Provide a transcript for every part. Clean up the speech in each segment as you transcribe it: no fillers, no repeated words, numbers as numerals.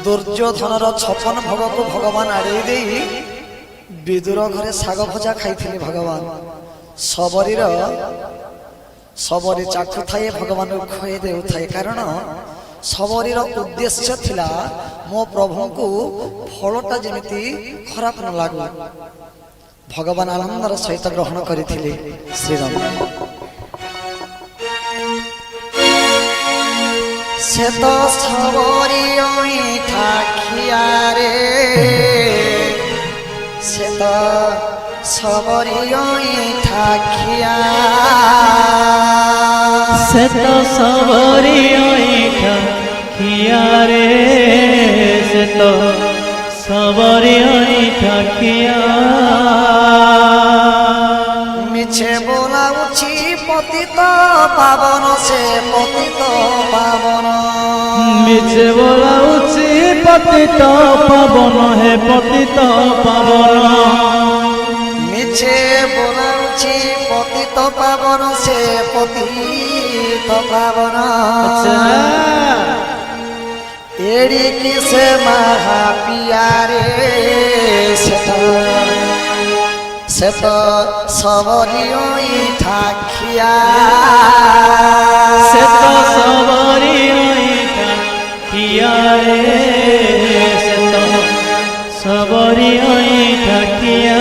दुर्योधन 56 भोग को भगवान आड़े दे विदुर घरे साग भजा खाई भगवान सबरी चाखु थाए भगवान को खुए दे कारण सबरीर उद्देश्य थिला मो प्रभु को फलटा जमिति खराब न लागू भगवान आनंदर सहित ग्रहण करथिले श्रीराम से तो सबरी ठाखिया रे से तो सबरी ठाखिया से तो सबरी ठाखिया रे से तो सबरी ठाखिया मिछे बोला उची पतित पावन से पतित पावन मिछे बोला उची पतित पावन है पतित पावन मिछे बोला उची पतित पावन से पतित पावन एड़ी किसे महापियारे से तो सबरी ठाखिया से तो सबरी ठाखिया रे से तो सबरी ठाखिया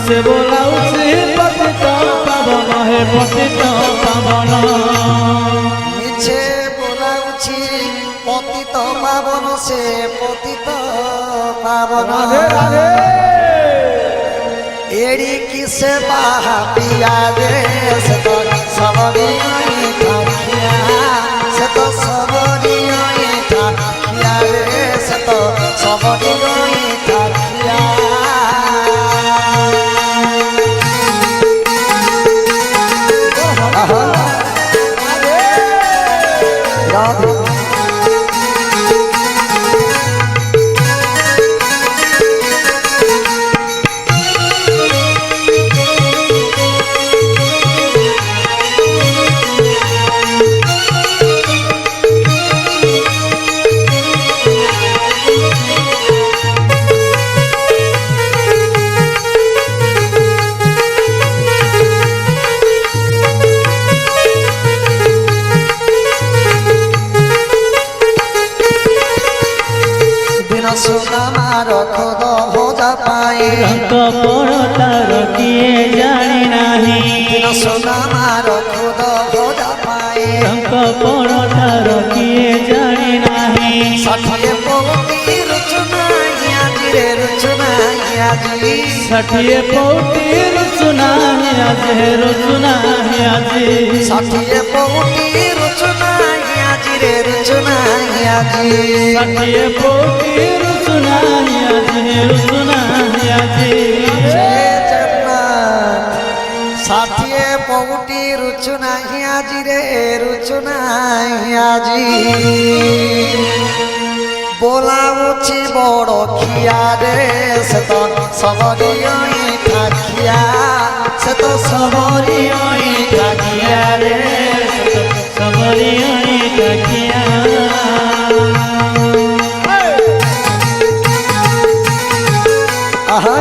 से बोलाउछि पतित पावन है पतित पावन मिछे बोलाउछि पतित पावन से पतित पावन एड़ी किसे बाहा पिया दे से तो सबरी ठाखिया से तो सबरी ठाखिया रे से तो सबरी ठाखिया रंग पड़तार किए जानी नहीं सोनामार खुद भोजा पाए रंग पड़तार किए जानी नहीं षठिए पौटी रुचुनाइया रे रुचुनाइया जी षठिए पौटी रुचुनाइया रे रुचुनाइया जी षठिए पौटी रुचुनाइया रे रुचुनाइया जी षठिए पौटी रुचुनाइया रे रुचुनाइया जी षठिए पौटी रुचुनाइया रे रुचुनाइया जी बोलाउछि बड़ खिया रे से तो सबरी ठाखिया से तो सबरी ठाखिया रे सबरी टाकिया आहा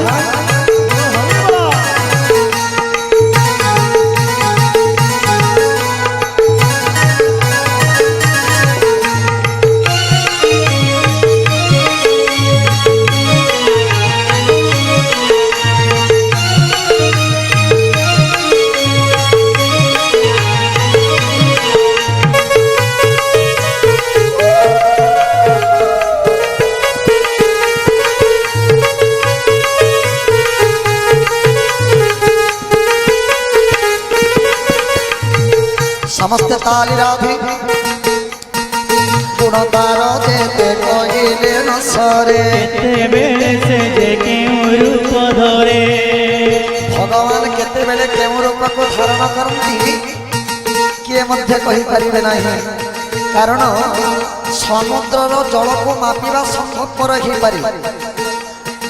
समस्त ताली राधे गुणदार जेते कहिले न सरे केते बेले से जे केउ रूप धरे भगवान केते बेले केउ रूप को धारण करती किए मध्य कहि परिबे नाही कारण समुद्रर जल को मापिबा संभवपर ही पारि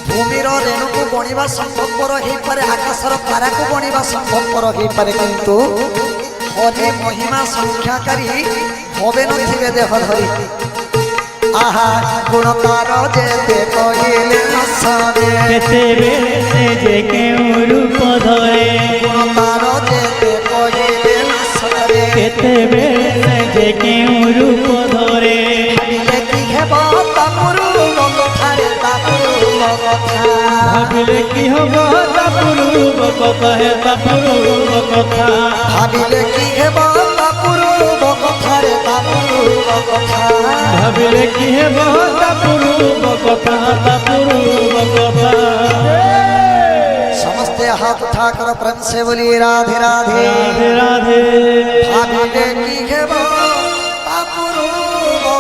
भूमिर रेणु को गणिबा संभवपर ही पारे आकाशर तारा को गणिबा संभवपर ही पारे किंतु हरि महिमा संख्याकारी होबे नथिबे देह धरि आहा गुणतार जेते कहिले न सरे केते बेले से जे केउ रूप धरे गुणतार जेते कहिले न सरे केते बेले से जे केउ रूप धरे भाबिले कि हेबो तापुरु कथारे तापुरु कथा भाबिले कि हबो तापुरु कथा हे तापुरु कथा भाबिले कि हेबो तापुरु कथारे तापुरु कथा भाबिले कि हेबो तापुरु कथा तापुरु कथा समस्त हाथ उठाकर प्रेम से बोली राधे राधे राधे राधे भाबिले कि हेबो तापुरु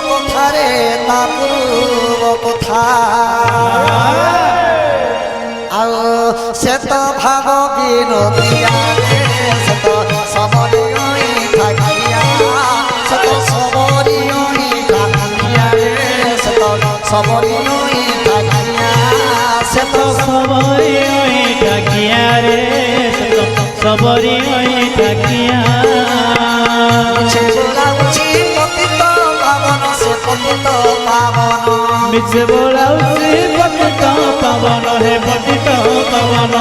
कथारे तापुरु कथा आओ से तो भाव विनोदिया से तो सबरी ठाकिया से तो सबरी ठाकिया से तो सबरी ठाकिया से तो सबरी टाकिया रे सबरी टाकिया छे बोला उची पतित पावन से पतित पावन मिছে बोलाउसी पतित पावन हे पतित पावन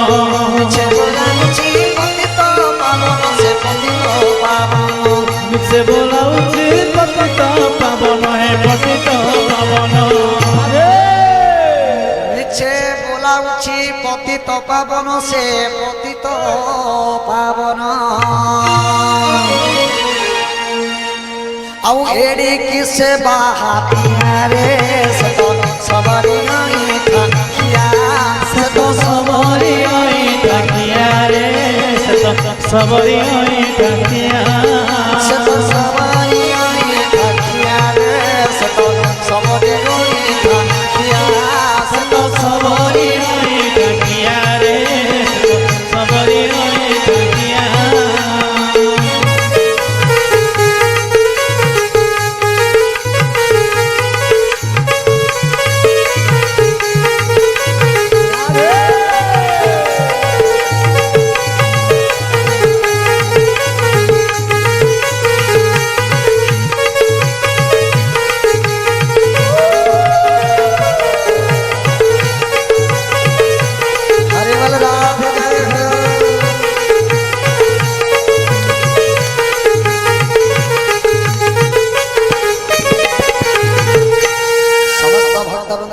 छे बोला उची पतित पावन से पतित पावन मिছে बोलाउसी पतित पावन हे पतित पावन मिछे बोलाउची पतित पावन से पतित पावन आउ एड़ी किसे बाहातिया रे से तो सबरी ठाकिया से तो सबरी टाकिया रे सबरी टाकिया